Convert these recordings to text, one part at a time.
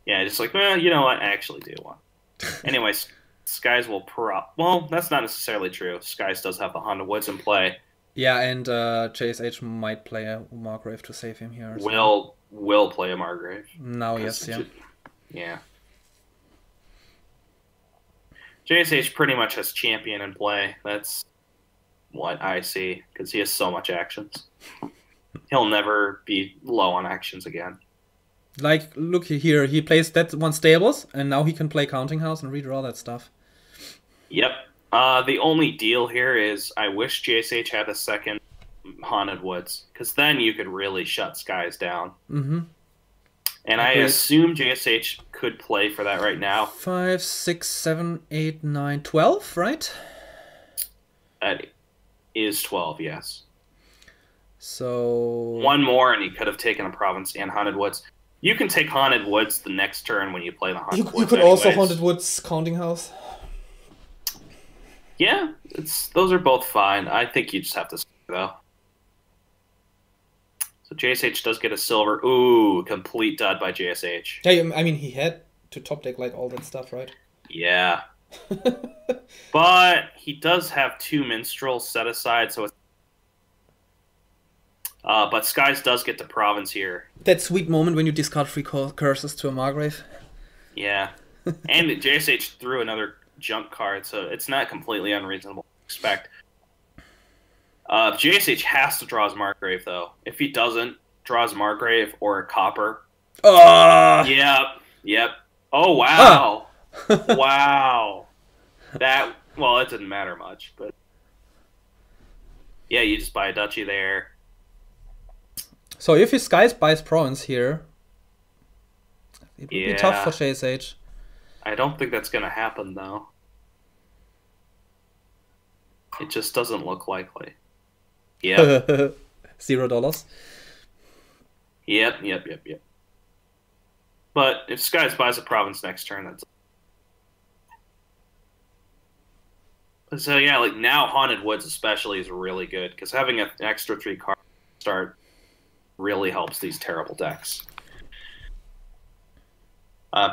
Yeah, just like, well, you know what? I actually do want. Anyways, Skies will well, that's not necessarily true. Skies does have the Honda Woods in play. Yeah, and JSH might play a Margrave to save him here as well. Will play a Margrave Now, because yes, yeah. yeah, JSH pretty much has champion in play. That's what I see because he has so much actions. He'll never be low on actions again. Like, look here, he plays that one stables, and now he can play Counting House and redraw that stuff. Yep. The only deal here is I wish JSH had a second Haunted Woods because then you could really shut Skies down. Mm-hmm. And I Agreed. assume JSH could play for that right now. 5, 6, 7, 8, 9, 12, right? That is 12, yes. So One more, and he could have taken a province and Haunted Woods. You can take Haunted Woods the next turn when you play the Haunted you Woods. could also anyways. Haunted Woods Counting House. Yeah, those are both fine. I think you just have to though. So JSH does get a silver. Ooh, complete dud by JSH. Yeah, I mean he had to top deck like all that stuff, right? Yeah. But he does have 2 minstrels set aside, so it's but Skies does get the province here. That sweet moment when you discard 3 curses to a Margrave. Yeah. And JSH threw another junk card, so it's not completely unreasonable to expect. JSH has to draw his Margrave, though. If he doesn't, draws Margrave or a copper. Oh! Yep. Oh, wow. Wow. That, well, it didn't matter much, but yeah, you just buy a duchy there. So if his Skies buys province here, it would be tough Yeah. for JSH. I don't think that's going to happen, though. It just doesn't look likely. Yep. $0. Yep. But if Skies buys a province next turn, that's... So yeah, like now Haunted Woods especially is really good, because having an extra 3 card start really helps these terrible decks.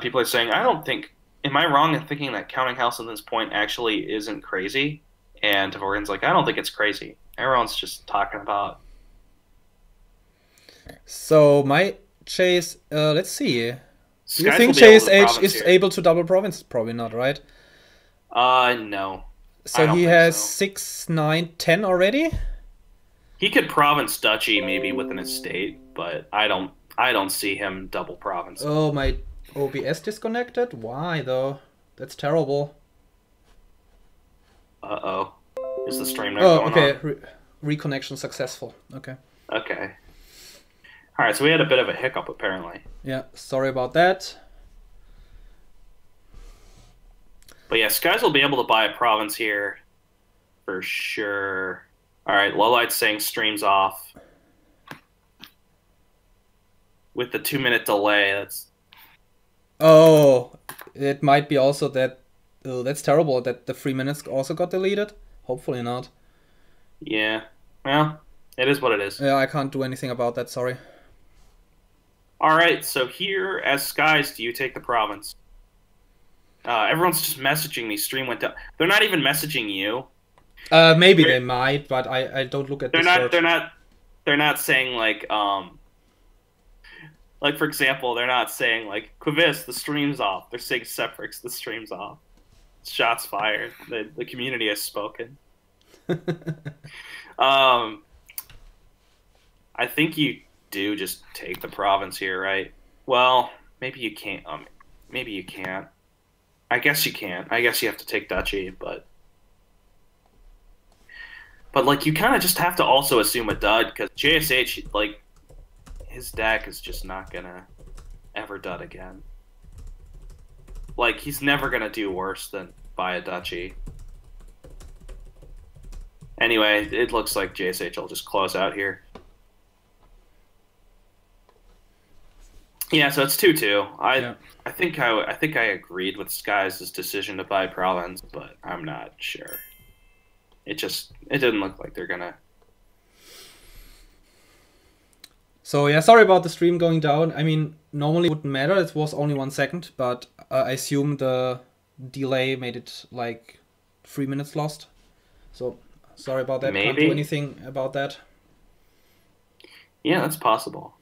People are saying, I don't think... Am I wrong in thinking that Counting House at this point actually isn't crazy? And Tavorian's like, I don't think it's crazy. Everyone's just talking about... So my Chase, let's see. Do you Skies think will be able to JSH province is here. able to double province? Probably not, right? No. I So don't he think has so. 6, 9, 10 already? He could province duchy maybe with an estate, but I don't see him double province. Oh, my OBS disconnected? Why, though? That's terrible. Uh-oh. Is the stream not Oh, going okay. on? Reconnection successful. Okay. Okay. Alright, so we had a bit of a hiccup apparently. Yeah, sorry about that. But yeah, Skies will be able to buy a province here for sure. Alright, Lowlight's saying streams off. With the 2-minute delay, that's... Oh, it might be also that... Oh, that's terrible that the 3 minutes also got deleted. Hopefully not. Yeah. Well, it is what it is. Yeah, I can't do anything about that, sorry. Alright, so here, as Skies, do you take the province? Everyone's just messaging me, stream went down. They're not even messaging you. Maybe they might, but I don't look at Discord. They're not saying like for example, they're not saying like Quivis, the stream's off. They're saying Seprix, the stream's off. Shots fired. The community has spoken. I think you do just take the province here, right? Well, maybe you can't. Maybe you can't. I guess you can't. I guess you have to take duchy, but like you kind of just have to also assume a dud because JSH like his deck is just not gonna ever dud again. Like he's never gonna do worse than buy a duchy. Anyway, it looks like JSH will just close out here. Yeah, so it's 2-2. I think I agreed with Skies' decision to buy province, but I'm not sure. It didn't look like they're gonna. So yeah, sorry about the stream going down. I mean, normally it wouldn't matter. It was only 1 second, but I assume the delay made it like 3 minutes lost. So sorry about that. Can't do Maybe. anything about that. Yeah, that's possible.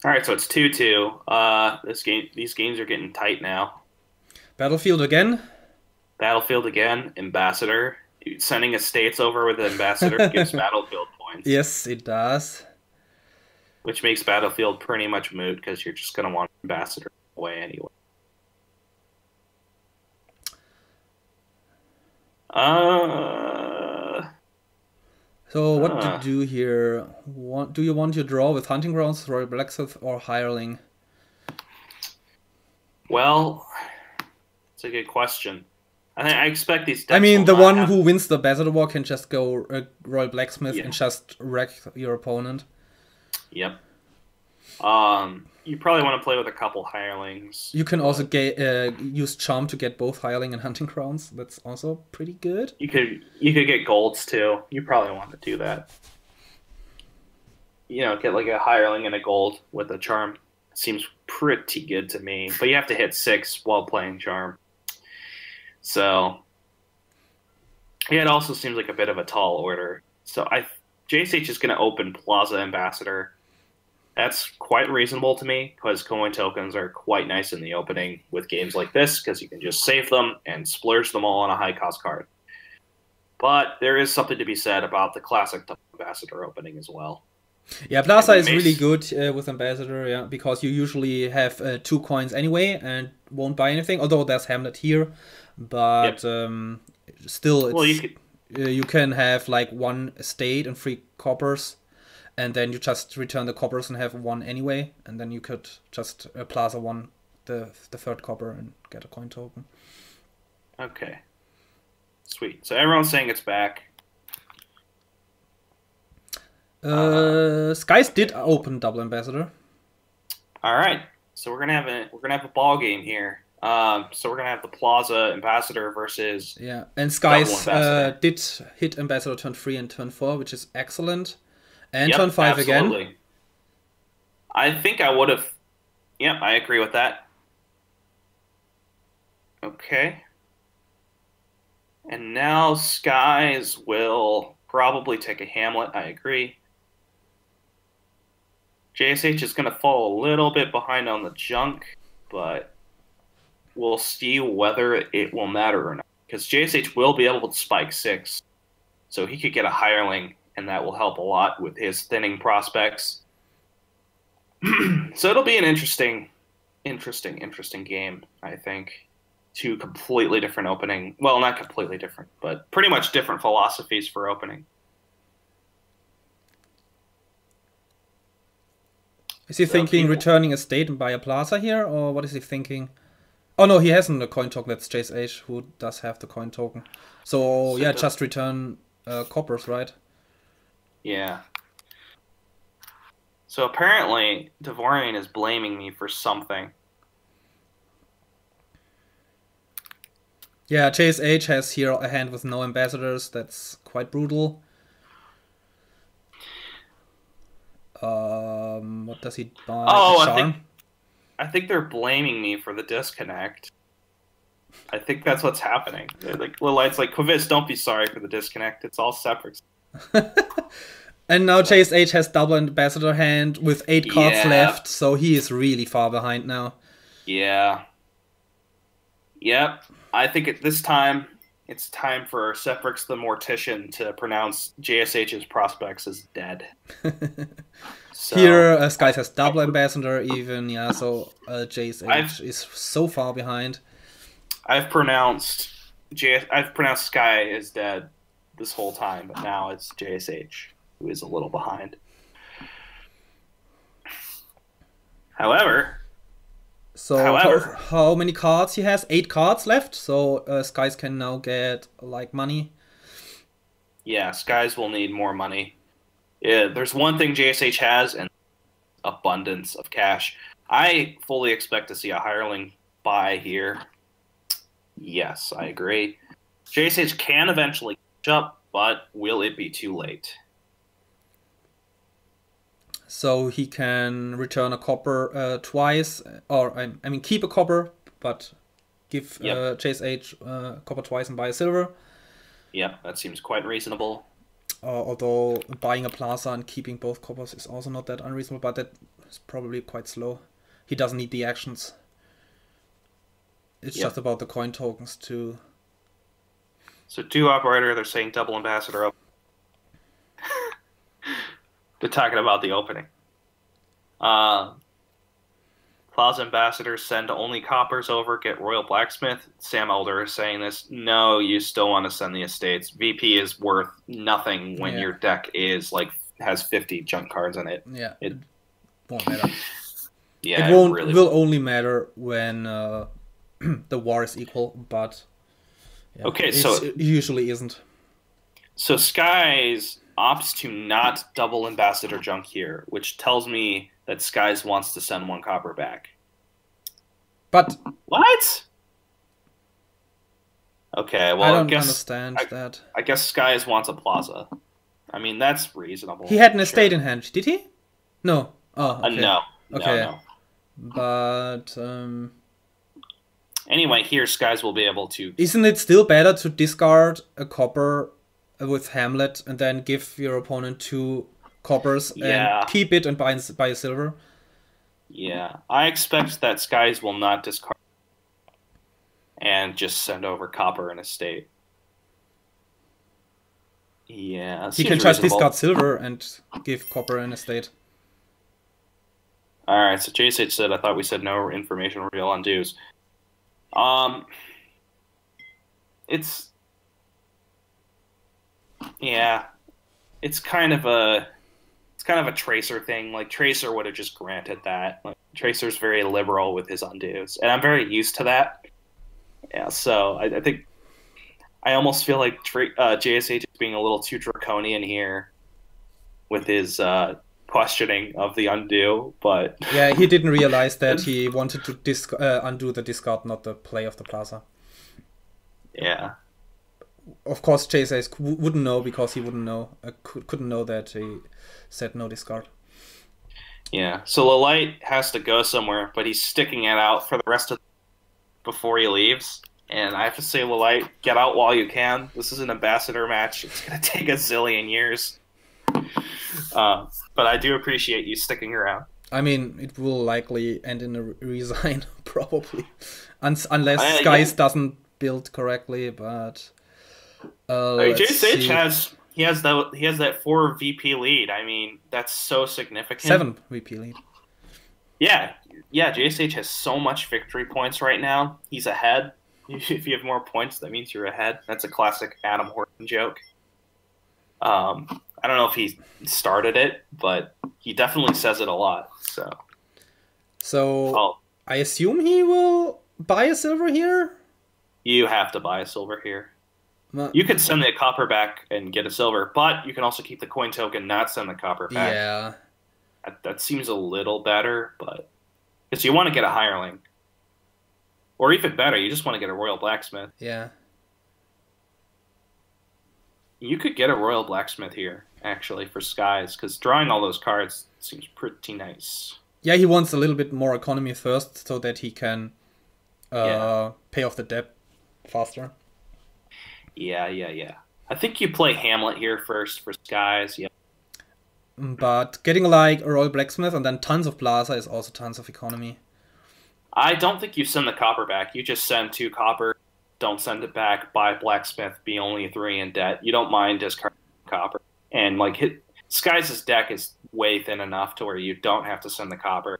All right, so it's 2-2. These games are getting tight now. Battlefield again. Battlefield again. Ambassador. Sending estates over with Ambassador gives Battlefield points. Yes, it does. Which makes Battlefield pretty much moot because you're just going to want Ambassador away anyway. So what to do here? Do you want to draw with Hunting Grounds, Royal Blacksmith, or Hireling? Well, it's a good question. I expect these decks I mean, the will not one who wins the Ambassador War can just go Royal Blacksmith Yeah. and just wreck your opponent. Yep. You probably want to play with a couple hirelings. You can also use Charm to get both Hireling and Hunting Grounds. That's also pretty good. You could get golds too. You probably want to do that. You know, get like a hireling and a gold with a charm. Seems pretty good to me. But you have to hit 6 while playing charm. So yeah, it also seems like a bit of a tall order. So JSH is going to open Plaza Ambassador. That's quite reasonable to me because coin tokens are quite nice in the opening with games like this because you can just save them and splurge them all on a high-cost card. But there is something to be said about the classic Ambassador opening as well. Yeah, Plaza is really good with Ambassador, yeah, because you usually have 2 coins anyway and won't buy anything, although there's Hamlet here. But still, it's, well, you can have like 1 estate and 3 coppers. And then you just return the coppers and have 1 anyway. And then you could just Plaza 1 the 3rd copper and get a coin token. Okay. Sweet. So everyone's saying it's back. Skies did open double Ambassador. All right. So we're gonna have a ball game here. So we're gonna have the Plaza Ambassador versus and Skies did hit Ambassador turn 3 and turn 4, which is excellent. And turn 5 absolutely. again. I think I would have. Yep, I agree with that. Okay. And now Skies will probably take a Hamlet. I agree. JSH is going to fall a little bit behind on the junk, but we'll see whether it will matter or not. Because JSH will be able to spike 6, so he could get a hireling, and that will help a lot with his thinning prospects. So it'll be an interesting game, I think. 2 completely different opening. Well, not completely different, but pretty much different philosophies for opening. Is he thinking returning a state and buy a Plaza here, or what is he thinking? Oh no, he hasn't a coin token. That's JSH who does have the coin token. So yeah, just return coppers, right? Yeah. So apparently, Devorian is blaming me for something. Yeah, JSH has here a hand with no ambassadors. That's quite brutal. What does he buy? Oh, I think they're blaming me for the disconnect. I think that's what's happening. They're like, Lilite's like, Quivis, don't be sorry for the disconnect. It's all separate. And now JSH has double ambassador hand with 8 cards left, so he is really far behind now. Yeah. Yep. I think at this time, it's time for Sephrix the Mortician to pronounce JSH's prospects as dead. So, here, Skies has double ambassador even, yeah, so JSH is so far behind. I've pronounced Sky as dead this whole time, but now it's JSH who is a little behind. However, how many cards he has? 8 cards left, so Skies can now get like money. Yeah, Skies will need more money. Yeah, there's one thing JSH has, and abundance of cash. I fully expect to see a hireling buy here. Yes, I agree. JSH can eventually catch up, but will it be too late? So he can return a copper twice, or I mean keep a copper, but give JSH copper twice and buy a silver. Yep, that seems quite reasonable. Although buying a plaza and keeping both coppers is also not that unreasonable, but that is probably quite slow. He doesn't need the actions. It's just about the coin tokens too. So 2 operator, they're saying double ambassador up. They're talking about the opening. Plaza ambassadors send only coppers over, get royal blacksmith. Sam Elder is saying this. No, you still want to send the estates. VP is worth nothing when your deck is like has 50 junk cards in it. Yeah, it won't matter. Yeah, it won't. Really will only matter when the war is equal, but okay, so it usually isn't. So Skies opts to not double ambassador junk here, which tells me that Skies wants to send 1 copper back. But what? Okay, well I don't understand that. I guess Skies wants a plaza. I mean, that's reasonable. He had an estate in hand, did he? No. Oh, okay. No. Okay. No. But anyway, here Skies will be able to. Isn't it still better to discard a copper with Hamlet and then give your opponent 2 coppers and keep it and buy a silver? Yeah, I expect that Skies will not discard and just send over copper and estate. Yeah, he can just discard silver and give copper and estate. All right, so JSH said, I thought we said no information reveal on dues. It's kind of a Tracer thing. Like Tracer would have just granted that. Like, Tracer's very liberal with his undos, and I'm very used to that. Yeah, so I think I almost feel like JSH is being a little too draconian here with his questioning of the undo, but yeah, he didn't realize that he wanted to undo the discard, not the play of the plaza. Yeah. Of course, JSH wouldn't know because he wouldn't know, couldn't know that he said no discard. Yeah, so Lilite has to go somewhere, but he's sticking it out for the rest of before he leaves. And I have to say, Lilite, get out while you can. This is an ambassador match. It's going to take a zillion years. But I do appreciate you sticking around. I mean, it will likely end in a resign, probably. Unless Skies doesn't build correctly, but... JSH has that 4 VP lead. I mean, that's so significant. 7 VP lead. Yeah, JSH has so much victory points right now. He's ahead. If you have more points, that means you're ahead. That's a classic Adam Horton joke. I don't know if he started it, but he definitely says it a lot. So I assume he will buy a silver here? You have to buy a silver here. You could send the copper back and get a silver, but you can also keep the coin token, not send the copper back. Yeah. That seems a little better, but because you want to get a hireling. Or even better, you just want to get a royal blacksmith. Yeah. You could get a royal blacksmith here, actually, for Skies, because drawing all those cards seems pretty nice. Yeah, he wants a little bit more economy first, so that he can pay off the debt faster. Yeah. I think you play Hamlet here first for Skies, yeah. But getting like a royal blacksmith and then tons of plaza is also tons of economy. I don't think you send the copper back. You just send 2 copper, don't send it back, buy blacksmith, be only 3 in debt. You don't mind discarding copper. And like Skies' deck is way thin enough to where you don't have to send the copper.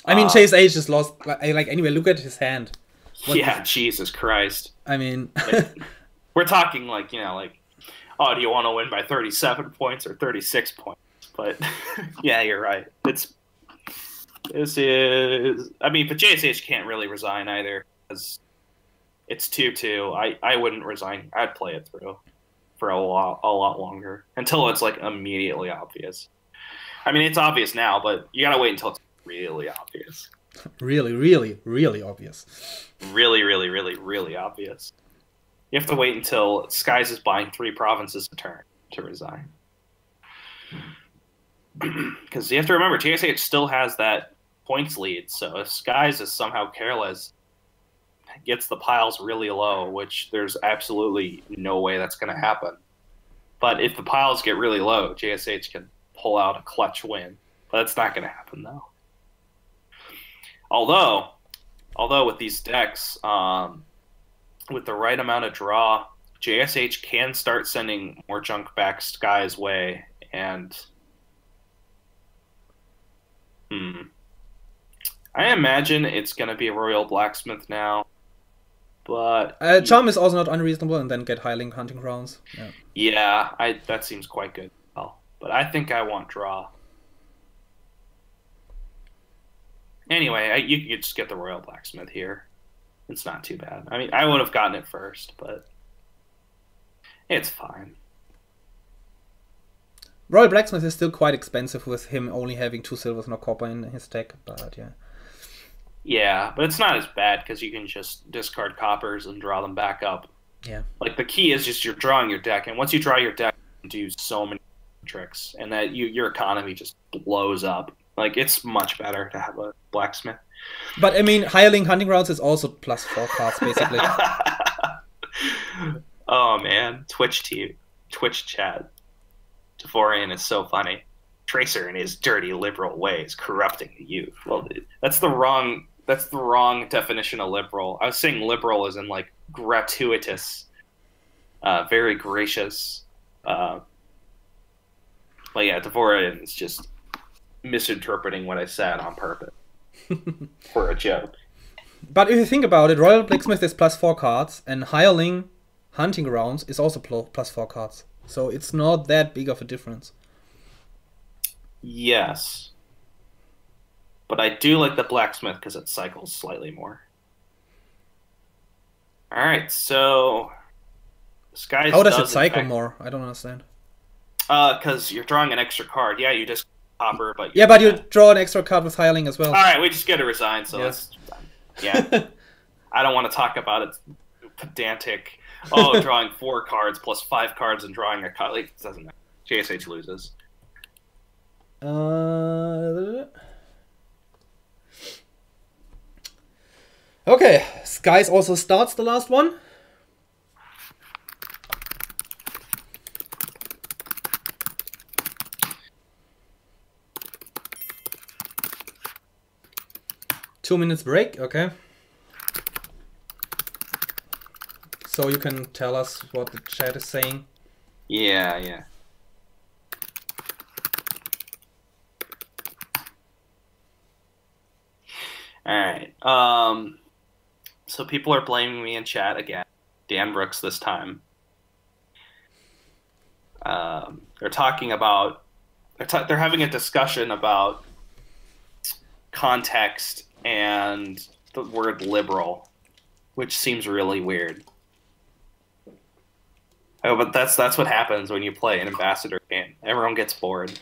I mean, JSH just lost. Like anyway, look at his hand. Jesus Christ. I mean, we're talking like, oh, do you want to win by 37 points or 36 points? But yeah, you're right. This is. I mean, but JSH can't really resign either because it's 2-2. I wouldn't resign. I'd play it through for a lot longer until it's like immediately obvious. I mean, it's obvious now, but you gotta wait until it's really obvious. Really, really, really obvious. Really, really, really, really obvious. You have to wait until Skies is buying 3 provinces a turn to resign. Because you have to remember, JSH still has that points lead. So if Skies is somehow careless, gets the piles really low, which there's absolutely no way that's going to happen. But if the piles get really low, JSH can pull out a clutch win. But that's not going to happen, though. Although with these decks, with the right amount of draw, JSH can start sending more junk back Sky's way. And I imagine it's going to be a Royal Blacksmith now. But Charm is also not unreasonable, and then get Highling Hunting Grounds. Yeah, that seems quite good. Well, but I think I want draw. Anyway, you could just get the Royal Blacksmith here. It's not too bad. I mean, I would have gotten it first, but it's fine. Royal Blacksmith is still quite expensive with him only having 2 silvers and a copper in his deck, but yeah. Yeah, but it's not as bad because you can just discard coppers and draw them back up. Yeah. Like, the key is just you're drawing your deck, and once you draw your deck, you can do so many tricks, and that your economy just blows up. Like, it's much better to have a blacksmith. But, I mean, Hireling Hunting Grounds is also +4 cards, basically. Oh, man. Twitch chat. Devorian is so funny. Tracer in his dirty liberal ways, corrupting the youth. Well, that's the wrong definition of liberal. I was saying liberal as in, like, gratuitous, very gracious. But yeah, Devorian is just misinterpreting what I said on purpose for a joke. But if you think about it, Royal Blacksmith is +4 cards, and Hireling Hunting Grounds is also +4 cards. So it's not that big of a difference. Yes. But I do like the Blacksmith because it cycles slightly more. Alright, so Skies How does it cycle more? I don't understand. Because you're drawing an extra card. Yeah, you just copper, but yeah, but you draw an extra card with Hireling as well. Alright, we just get to resign, so let's yeah. I don't want to talk about it pedantic. Oh, drawing 4 cards plus 5 cards and drawing a card. Like, it doesn't matter. JSH loses. Okay, Skies also starts the last one. Two-minute break, okay. So you can tell us what the chat is saying. Yeah. Alright. So people are blaming me in chat again. Dan Brooks this time. They're talking about... They're having a discussion about context and the word liberal, which seems really weird. Oh, but that's what happens when you play an ambassador game. Everyone gets bored.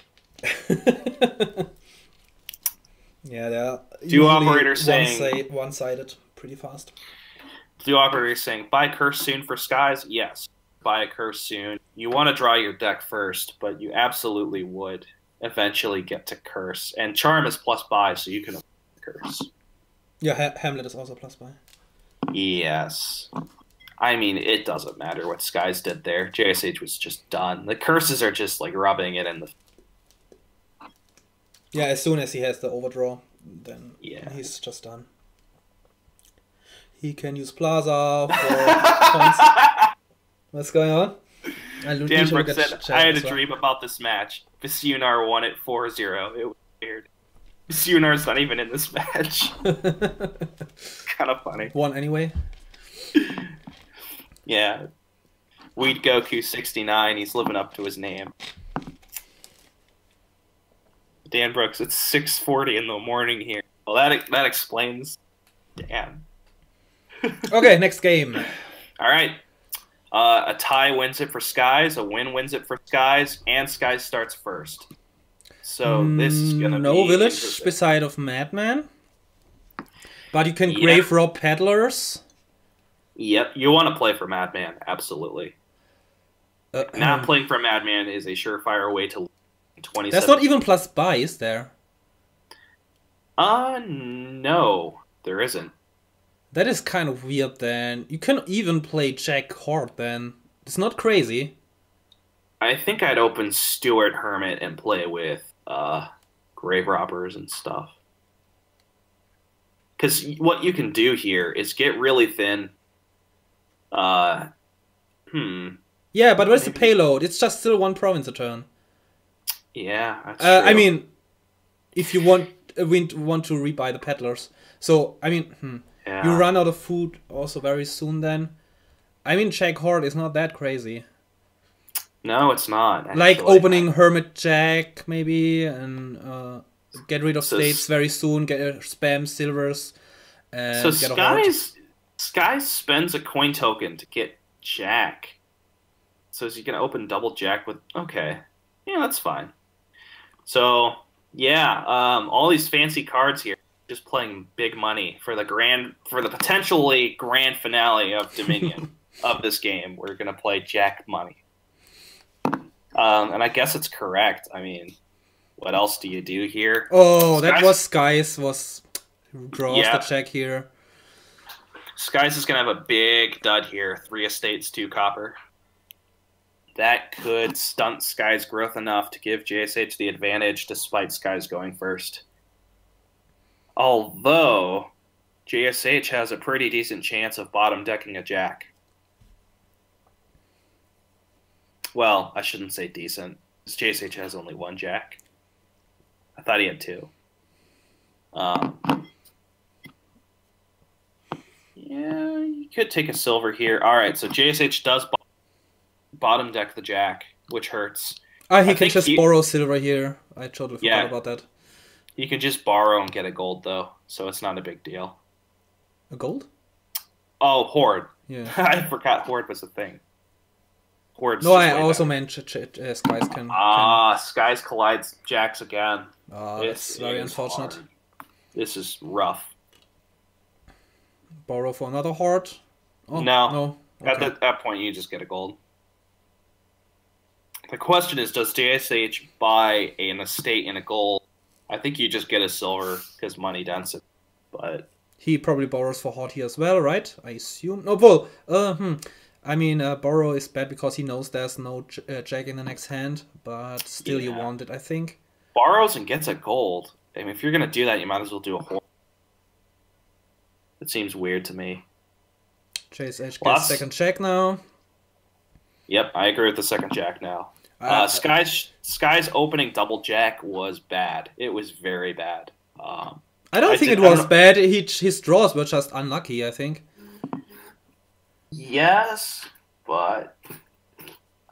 Yeah, they're Few operators saying one-sided pretty fast. Few operators saying buy curse soon for Skies. Yes, buy a curse soon. You want to draw your deck first, but you absolutely would eventually get to curse. And charm is +buy, so you can curse. Yeah, Hamlet is also +buy. Yes. I mean, it doesn't matter what Skies did there. JSH was just done. The curses are just like rubbing it in the... Yeah, as soon as he has the overdraw, then yeah, he's just done. He can use Plaza for points. What's going on? Dan Brooks said, I had a dream about this match. Visunar won it 4-0. It was weird. Visunar not even in this match. Kind of funny. Won anyway. Yeah. Weed Goku 69, he's living up to his name. Dan Brooks, it's 6:40 in the morning here. Well, that explains. Damn. Okay, next game. All right. A tie wins it for Skies, a win wins it for Skies, and Skies starts first. So this is going to be... No village beside of Madman. But you can grave rob peddlers. Yep, you want to play for Madman, absolutely. Not playing for Madman is a surefire way to lose 27. There's not even plus buy, is there? No, there isn't. That is kind of weird then. You can even play Jack Horde then. It's not crazy. I think I'd open Stuart Hermit and play with Grave Robbers and stuff. Because what you can do here is get really thin. Yeah, but where's the payload? It's just still one province a turn. Yeah, that's true. I mean, if you want to rebuy the peddlers. So, I mean, yeah. You run out of food also very soon then. I mean, Jack Horde is not that crazy. No, it's not. Actually. Like opening Hermit Jack, maybe, and get rid of states very soon, get spam silvers, and so get a Horde. Skies spends a coin token to get Jack. So is he going to open double Jack with... Okay. Yeah, that's fine. So, yeah, all these fancy cards here, just playing big money for the potentially grand finale of Dominion of this game. We're going to play Jack money. And I guess it's correct. I mean, what else do you do here? Oh, that was Skies draws the check here. Skies is going to have a big dud here. 3 estates, 2 copper. That could stunt Skies' growth enough to give JSH the advantage despite Skies going first. Although, JSH has a pretty decent chance of bottom decking a Jack. Well, I shouldn't say decent. JSH has only 1 Jack. I thought he had 2. Yeah, you could take a silver here. All right, so JSH does bottom deck the Jack, which hurts. He can just borrow silver here. I totally forgot about that. You can just borrow and get a gold, though, so it's not a big deal. A gold? Oh, Horde. Yeah. I forgot Horde was a thing. Horde's no, I also meant Skies can... Skies collides Jacks again. That's very unfortunate. Hard. This is rough. Borrow for another Horde? Oh, no. Okay. At that point, you just get a gold. The question is, does JSH buy an estate in a gold? I think you just get a silver because money density. But he probably borrows for Horde here as well, right? I assume. No, well, I mean, borrow is bad because he knows there's no Jack in the next hand, but still you want it, I think. Borrows and gets a gold. I mean, if you're going to do that, you might as well do a Horde. It seems weird to me. JSH gets second Jack now. Yep, I agree with the second Jack now. Sky's opening double Jack was bad. It was very bad. I don't think it was bad. His draws were just unlucky, I think. Yes, but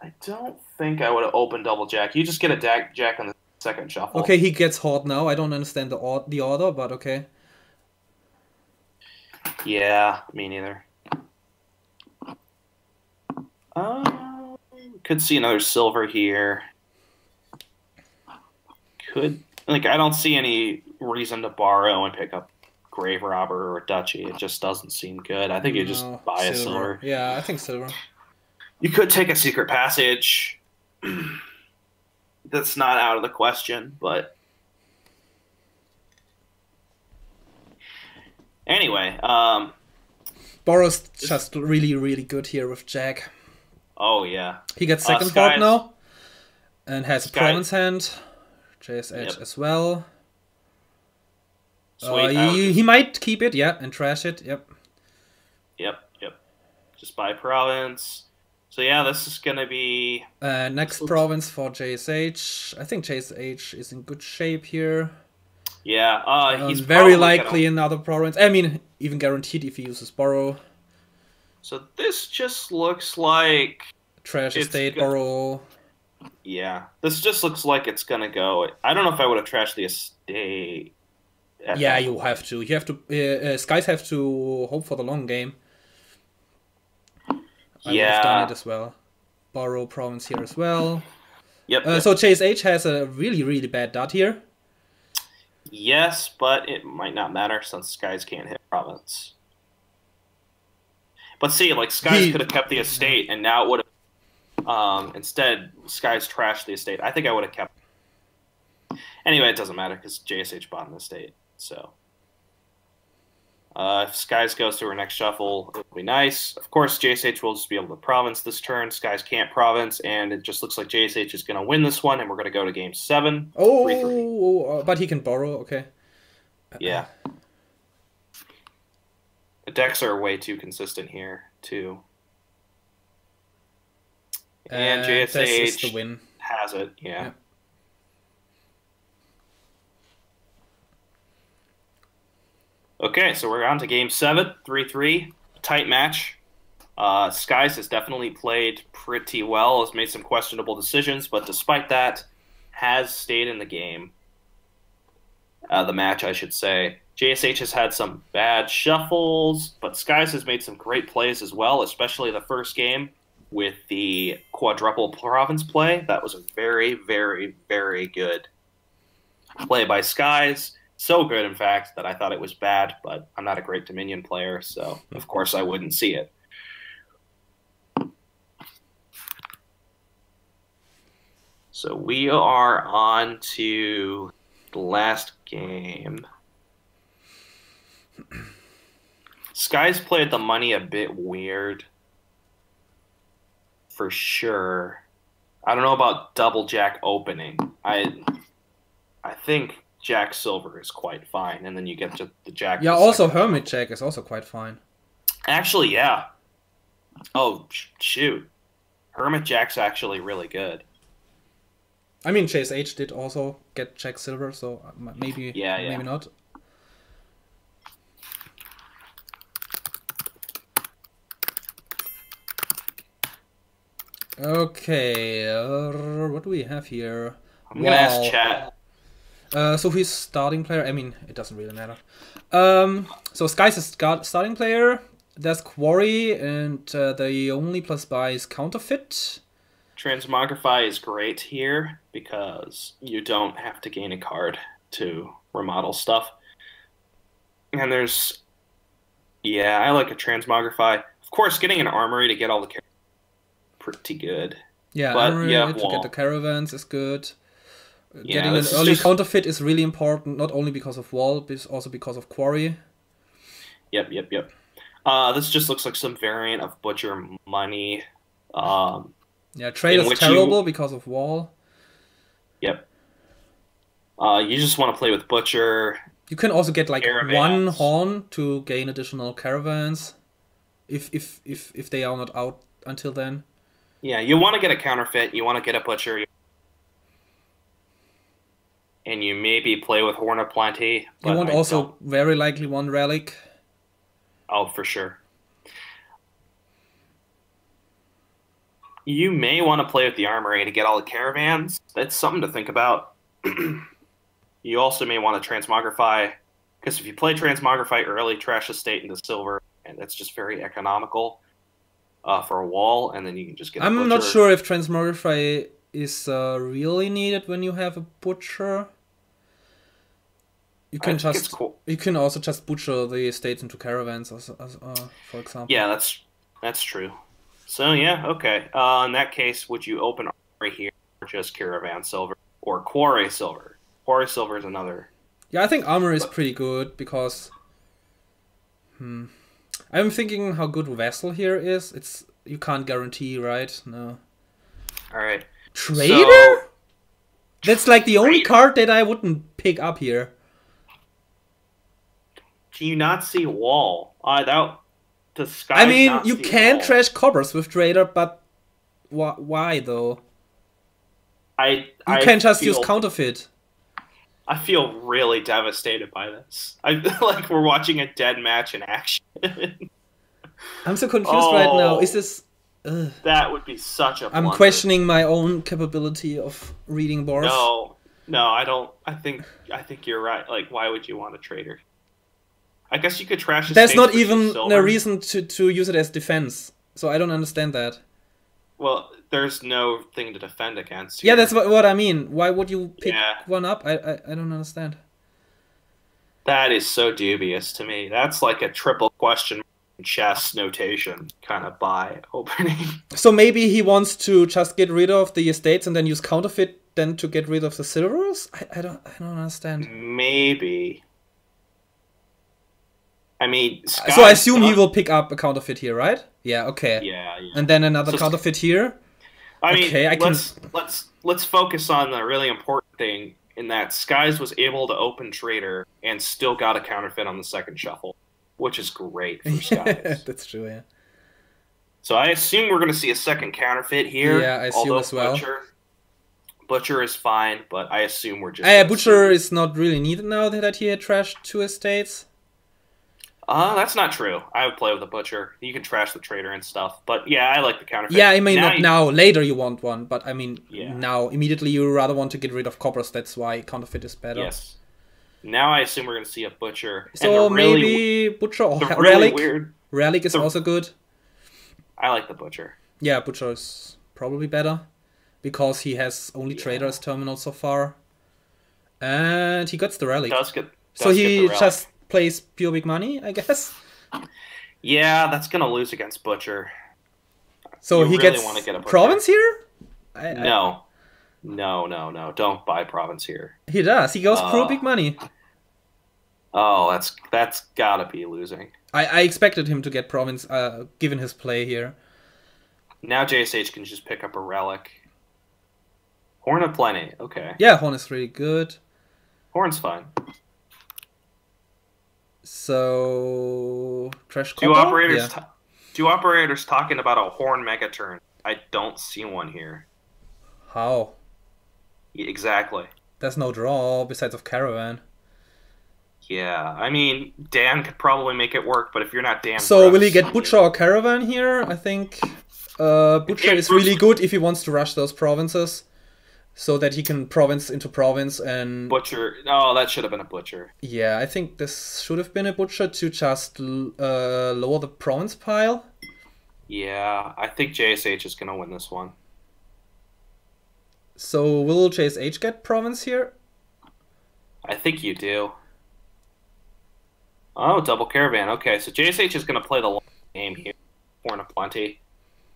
I don't think I would have opened double Jack. You just get a Jack on the second shuffle. Okay, he gets Horde now. I don't understand the order, but okay. Yeah, me neither. Could see another silver here. I don't see any reason to borrow and pick up Grave Robber or Duchy. It just doesn't seem good. I think you just buy a silver. Yeah, I think silver. You could take a secret passage. That's not out of the question, but anyway, Borrow's just really, really good here with Jack. Oh, yeah. He gets second Horde now. And has a province hand. JSH as well. Sweet. He might keep it, and trash it, Yep. Just buy province. So, yeah, this is going to be... next province for JSH. I think JSH is in good shape here. Yeah, he's very likely another province. I mean, even guaranteed if he uses borrow. So this just looks like... Trash estate, borrow. Yeah, this just looks like it's going to go... I don't know if I would have trashed the estate. Yeah, you have to. You have to. Skies have to hope for the long game. I would have done it as well. Borrow province here as well. Yep. So JSH has a really, really bad dot here. Yes, but it might not matter since Skies can't hit province. But see, like, Skies could have kept the estate, and now it would have... instead, Skies trashed the estate. I think I would have kept... Anyway, it doesn't matter because JSH bought an estate. So if Skies goes to her next shuffle, it'll be nice. Of course, JSH will just be able to province this turn. Skies can't province, and it just looks like JSH is going to win this one, and we're going to go to game 7. Oh, 3-3. But he can borrow, okay. Yeah. The decks are way too consistent here, too. And JSH this is the win. has it, yeah. Okay, so we're on to game 7, 3-3. Tight match. Skies has definitely played pretty well, has made some questionable decisions, but despite that, has stayed in the game. The match, I should say. JSH has had some bad shuffles, but Skies has made some great plays as well, especially the first game with the quadruple province play. That was a very, very, very good play by Skies. So good, in fact, that I thought it was bad, but I'm not a great Dominion player, so of course I wouldn't see it. So we are on to the last game. Skies played the money a bit weird, for sure. I don't know about double jack opening. I think Jack Silver is quite fine, and then you get to the Jack. Yeah, also Hermit Jack is also quite fine. Actually, yeah. Oh, shoot. Hermit Jack's actually really good. I mean, JSH did also get Jack Silver, so maybe, maybe not. Okay, what do we have here? I'm gonna ask chat. So he's starting player. I mean, it doesn't really matter. So Skies is starting player. There's Quarry, and the only plus buy is Counterfeit. Transmogrify is great here because you don't have to gain a card to remodel stuff. And there's, yeah, I like a Transmogrify. Of course, getting an Armory to get all the characters pretty good. Yeah, but Armory to get the caravans is good. Yeah, getting an early Counterfeit is really important, not only because of Wall, but also because of Quarry. Yep. This just looks like some variant of Butcher Money. Yeah, trade is terrible because of Wall. Yep. You just want to play with Butcher. You can also get like caravans. One Horn to gain additional caravans, if they are not out until then. Yeah, you want to get a Counterfeit. You want to get a Butcher. And you maybe play with Horn of Plenty. You want also very likely one Relic. Oh, for sure. You may want to play with the Armory to get all the caravans. That's something to think about. You also may want to Transmogrify, because if you play Transmogrify early, trash Estate into Silver, and that's just very economical for a Wall, and then you can just get a Butcher. I'm not sure if Transmogrify is really needed when you have a Butcher. You can you can also just butcher the estates into caravans, for example. Yeah, that's true. So yeah, okay. In that case, would you open Armory here, or just Caravan Silver, or Quarry Silver? Quarry Silver is another. Yeah, I think Armory is pretty good because. I'm thinking how good Vessel here is. You can't guarantee, right? No. All right. Trader? So, that's like the only card that I wouldn't pick up here. Do you not see Wall? I mean, you can trash coppers with Trader, but why though? You can just use Counterfeit. I feel really devastated by this. I like we're watching a dead match in action. I'm so confused right now. Is this? That would be such a. I'm questioning my own capability of reading boards. No, I don't. I think you're right. Like, why would you want a Trader? I guess you could trash. There's not even a reason to use it as defense, so I don't understand that. Well, there's no thing to defend against here. Yeah, that's what I mean. Why would you pick one up? I don't understand. That is so dubious to me. That's like a triple question chess notation kind of buy opening. So maybe he wants to just get rid of the estates and then use Counterfeit then to get rid of the silvers? I don't understand. Maybe. I mean, So I assume he will pick up a counterfeit here, right? Yeah, okay. Yeah. And then another counterfeit here. I mean, okay, let's focus on the really important thing in that Skies was able to open Trader and still got a counterfeit on the second shuffle, which is great for Skies. That's true, yeah. So I assume we're going to see a second counterfeit here. Yeah, I assume as well. Butcher is fine, but I assume we're just... Butcher is not really needed now that he had trashed 2 estates. That's not true. I would play with a Butcher. You can trash the Trader and stuff. But yeah, I like the counterfeit. Yeah, I mean, not now. Later you want one. But I mean, now, immediately you rather want to get rid of coppers. That's why counterfeit is better. Yes. Now I assume we're going to see a Butcher. So maybe Butcher or Relic. Relic is also good. I like the Butcher. Yeah, Butcher is probably better. Because he has only Trader as terminal so far. And he gets the Relic. So he just plays pure big money, I guess. Yeah, that's going to lose against Butcher. So he really gets want to get a Province here? No. No. Don't buy Province here. He does. He goes pure big money. Oh, that's got to be losing. I expected him to get Province, given his play here. Now JSH can just pick up a Relic. Horn of Plenty, okay. Yeah, Horn is really good. Horn's fine. So trash do operators talking about a Horn mega turn? I don't see one here. How? Exactly. There's no draw besides of Caravan. Yeah, I mean, Dan could probably make it work, but if you're not Dan... So will he get Butcher or Caravan here? I think Butcher is really good if he wants to rush those provinces. So that he can province into province and... Butcher. Oh, that should have been a Butcher. Yeah, I think this should have been a Butcher to just lower the province pile. Yeah, I think JSH is going to win this one. So will JSH get province here? I think you do. Oh, double Caravan. Okay, so JSH is going to play the long game here. Horn of Plenty.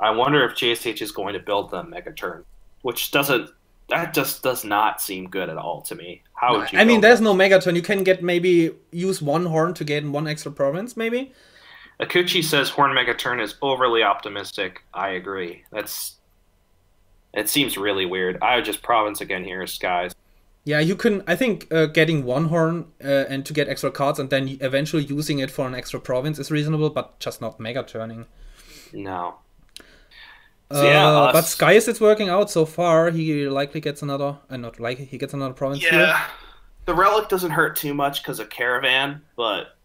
I wonder if JSH is going to build the mega turn, which doesn't... That just does not seem good at all to me. How would you? I mean, there's no megaturn. You can get maybe use one horn to get one extra province, maybe. Akuchi says Horn megaturn is overly optimistic. I agree. It seems really weird. I would just province again here, Skies. Yeah, you can. I think getting one horn and to get extra cards and then eventually using it for an extra province is reasonable, but just not megaturning. No. So yeah, but Skies, it's working out so far. He likely gets another, he gets another province here. Yeah, the Relic doesn't hurt too much because of Caravan, but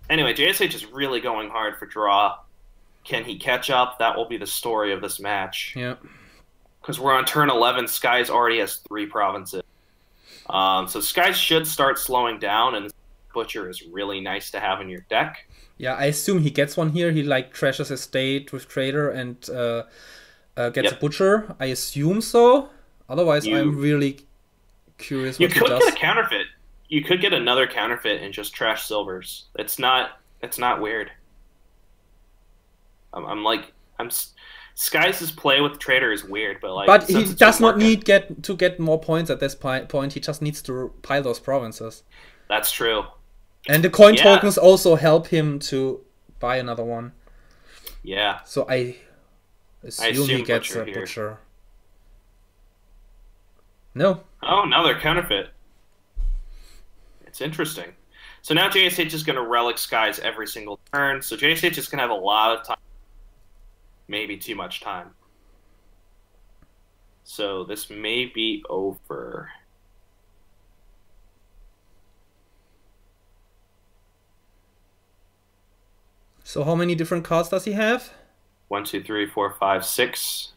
anyway, JSH is really going hard for draw. Can he catch up? That will be the story of this match. Yeah, because we're on turn 11. Skies already has 3 provinces, so Skies should start slowing down, and Butcher is really nice to have in your deck. Yeah, I assume he gets one here. He like trashes his state with Trader and gets a Butcher. I assume so. Otherwise, I'm really curious what he does. You could get a counterfeit. You could get another counterfeit and just trash silvers. It's not weird. Skies' play with Trader is weird, but like. But he does not need to get more points at this point. He just needs to pile those provinces. That's true. And the coin tokens also help him to buy another one. Yeah. So I assume he gets a Butcher. No. Oh, another counterfeit. It's interesting. So now JSH is going to Relic Skies every single turn. So JSH is going to have a lot of time. Maybe too much time. So this may be over. So how many different cards does he have? 1, 2, 3, 4, 5, 6,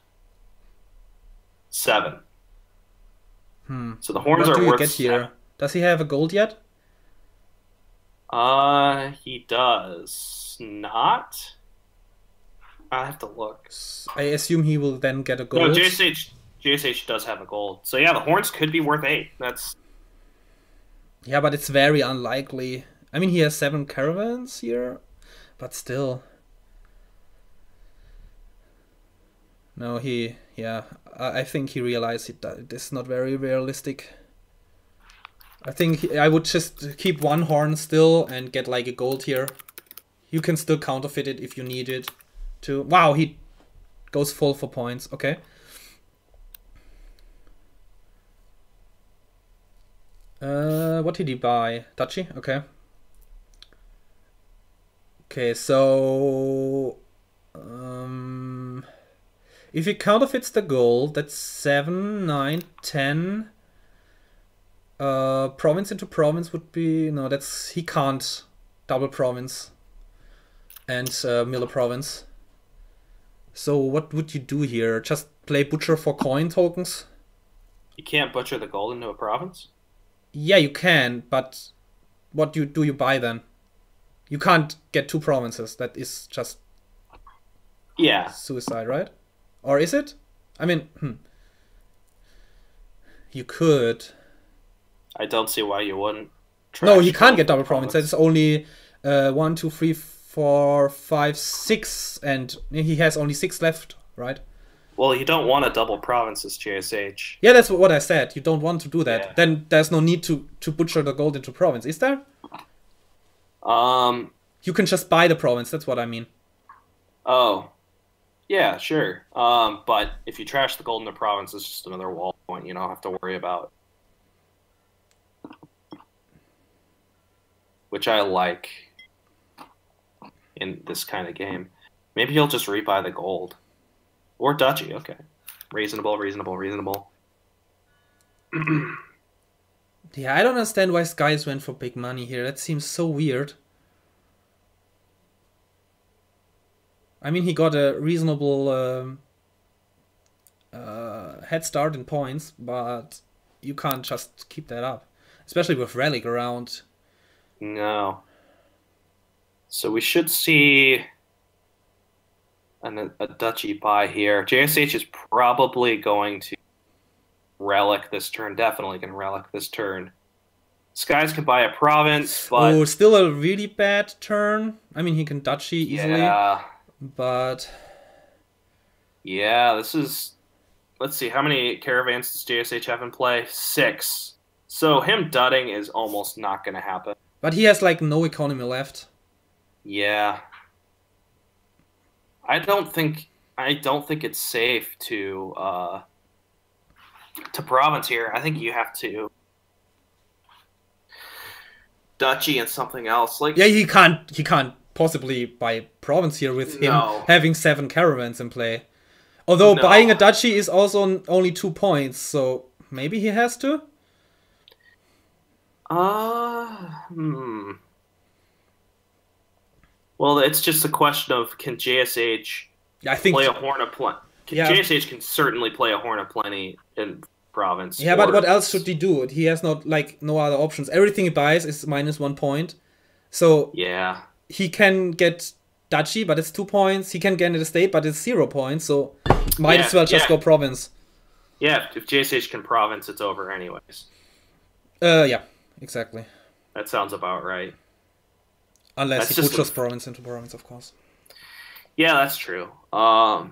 7. So the horns are worth. Get here? Does he have a gold yet? He does not. I have to look. I assume he will then get a gold. No, JSH does have a gold. So yeah, the horns could be worth 8. That's. Yeah, but it's very unlikely. I mean, he has 7 caravans here. But still. No, yeah, I think he realized it is not very realistic. I think I would just keep one horn still and get like a gold here. You can still counterfeit it if you need it to. Wow, he goes full for points. Okay. What did he buy? Duchy? Okay. Okay, so if he counterfeits the gold, that's 7, 9, 10. Province into province would be no. That's he can't double province and Miller province. So what would you do here? Just play butcher for coin tokens? You can't butcher the gold into a province? Yeah, you can, but what do you buy then? You can't get 2 provinces. That is just suicide, right? Or is it? I mean, you could. I don't see why you wouldn't. No, he can't get double province. That's only 1, 2, 3, 4, 5, 6, and he has only 6 left, right? Well, you don't want to double provinces, JSH. Yeah, that's what I said. You don't want to do that. Yeah. Then there's no need to butcher the gold into province, is there? You can just buy the province. That's what I mean. Oh, yeah, sure. But if you trash the gold into province, it's just another wall point you don't have to worry about. Which I like in this kind of game. Maybe he'll just rebuy the gold. Or duchy, okay. Reasonable, reasonable, reasonable. Yeah, I don't understand why Skies went for big money here. That seems so weird. I mean, he got a reasonable head start in points, but you can't just keep that up. Especially with Relic around. No. So we should see a duchy buy here. JSH is probably going to relic this turn. Definitely can relic this turn. Skies can buy a province, but... Oh, still a really bad turn. I mean, he can duchy easily. Yeah. But... Yeah, this is... Let's see, how many caravans does JSH have in play? 6. So him dudding is almost not going to happen. But he has, like, no economy left. Yeah. I don't think it's safe to province here. I think you have to duchy and something else. Like, yeah, he can't possibly buy province here with him having 7 caravans in play. Although buying a duchy is also only 2 points, so maybe he has to. Well, it's just a question of can JSH play a Horn of Plenty? JSH can certainly play a Horn of Plenty in province. Yeah, but what else should he do? He has no other options. Everything he buys is -1 point. So yeah, he can get duchy, but it's 2 points. He can get an estate, but it's 0 points. So might as well just go province. Yeah, if JSH can province, it's over anyways. Yeah, exactly. That sounds about right. Unless he butchers province into province, of course. Yeah, that's true. I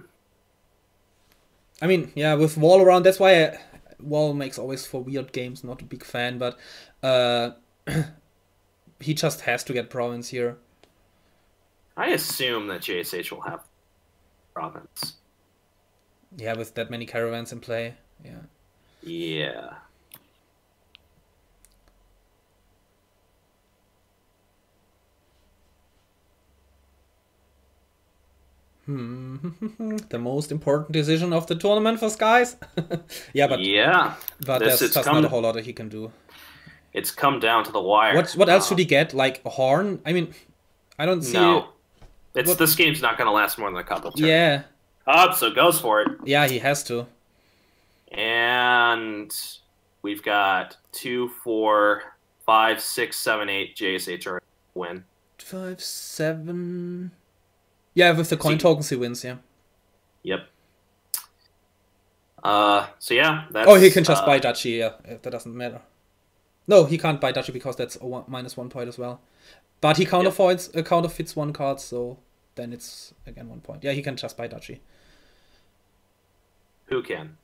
mean, yeah, with wall around, that's why wall makes always for weird games. Not a big fan, but he just has to get province here. I assume that JSH will have province. Yeah, with that many caravans in play. Yeah. Yeah. The most important decision of the tournament for Skies. But there's just not a whole lot that he can do. It's come down to the wire. What else should he get? Like a horn? I mean, I don't see. No, this game's not going to last more than a couple turns. Yeah. So goes for it. Yeah, he has to. And we've got 2, 4, 5, 6, 7, 8 JSH are win. 5, 7. Yeah, with the coin tokens he wins, yeah. Yep. So yeah, that's... Oh, he can just buy duchy, yeah. That doesn't matter. No, he can't buy duchy because that's -1 point as well. But he counterfeits 1 card, so then it's again 1 point. Yeah, he can just buy duchy. Who can?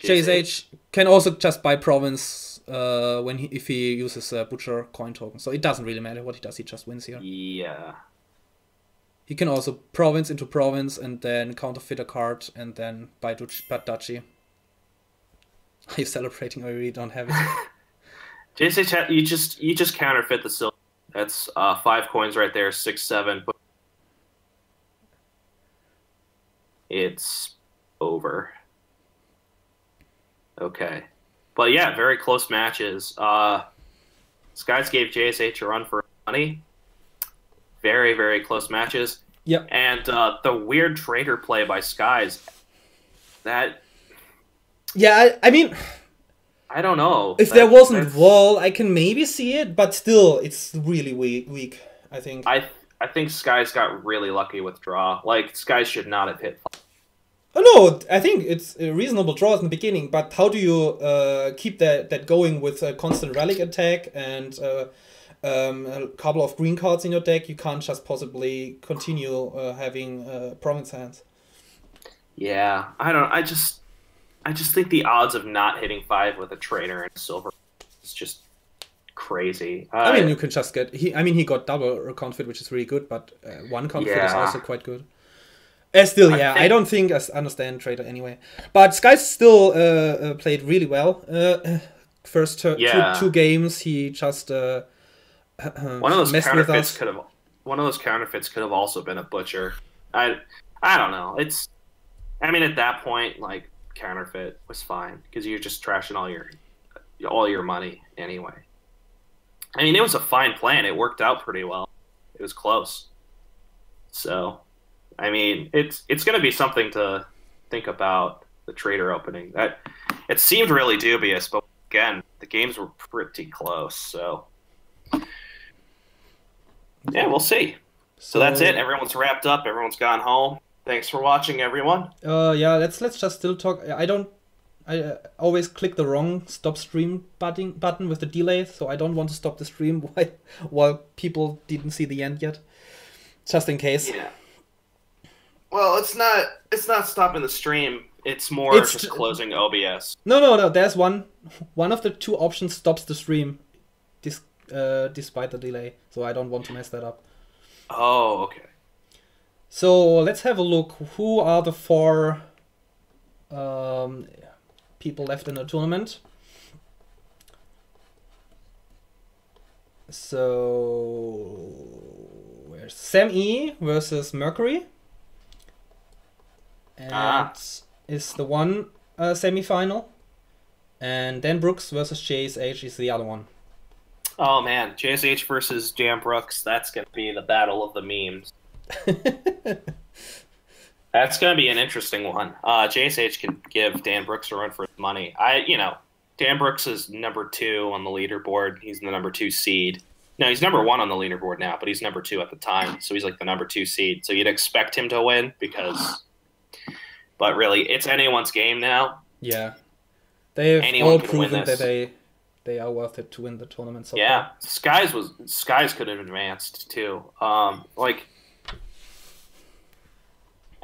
JSH can also just buy province if he uses a butcher coin token. So it doesn't really matter what he does. He just wins here. Yeah. He can also province into province and then counterfeit a card and then buy duchy. Are you celebrating or you really don't have it? JSH, you just counterfeit the silver. That's 5 coins right there, 6, 7. It's over. Okay. But yeah, very close matches. Skies gave JSH a run for money. Very, very close matches. Yep. And the weird trader play by Skies, that... Yeah, I mean... I don't know. If there wasn't wall, I can maybe see it, but still, it's really weak, I think. I think Skies got really lucky with draw. Like, Skies should not have hit. Oh no, I think it's a reasonable draw in the beginning, but how do you keep that going with a constant relic attack and a couple of green cards in your deck? You can't just possibly continue having province hands. Yeah, I just think the odds of not hitting 5 with a trader and silver is just crazy. I mean, you can just get... he got double counterfeit, which is really good, but one counterfeit is also quite good. Still, yeah, I don't think I understand trader anyway. But Skies still played really well. First two games, he just one of those counterfeits could have also been a butcher. I don't know. I mean, at that point, like, counterfeit was fine because you're just trashing all your money anyway. I mean, it was a fine plan. It worked out pretty well. It was close. So, I mean, it's going to be something to think about, the trader opening. That it seemed really dubious, but again, the games were pretty close. So, yeah, we'll see. So that's it. Everyone's wrapped up. Everyone's gone home. Thanks for watching, everyone. Yeah, let's just still talk. I always click the wrong stop stream button with the delay, so I don't want to stop the stream while people didn't see the end yet, just in case. Yeah. Well, it's not stopping the stream. It's more just closing OBS. No. There's one of the two options stops the stream, despite the delay. So I don't want to mess that up. Oh, okay. So let's have a look. Who are the 4 people left in the tournament? So where's Sam E versus Mercury? And is the one semi-final. And Dan Brooks versus JSH is the other one. Oh man, JSH versus Dan Brooks. That's gonna be the battle of the memes. That's gonna be an interesting one. JSH can give Dan Brooks a run for his money. Dan Brooks is number 2 on the leaderboard. He's the number 2 seed. No, he's number 1 on the leaderboard now, but he's number 2 at the time. So he's like the number 2 seed. So you'd expect him to win but really, it's anyone's game now. Yeah, they've all proven that they are worth it to win the tournament. So yeah, far. Skies could have advanced too. Like,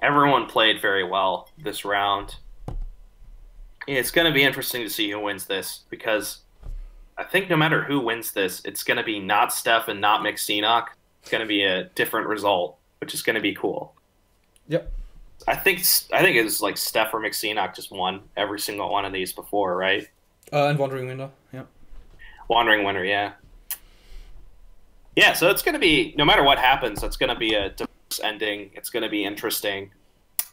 everyone played very well this round. It's going to be interesting to see who wins this, because I think no matter who wins this, it's going to be not Steph and not McSeenock. It's going to be a different result, which is going to be cool. Yep. I think it's like Steph or McSeenock just won every single one of these before, right? And Wandering Winter, yeah. Wandering Winter, yeah. Yeah, so it's going to be, no matter what happens, it's going to be a diverse ending. It's going to be interesting.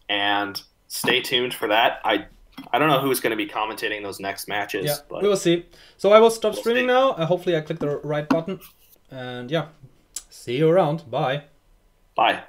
And stay tuned for that. I don't know who's going to be commentating those next matches. Yeah, but we will see. So I will stop streaming now. Hopefully I clicked the right button. And yeah, see you around. Bye. Bye.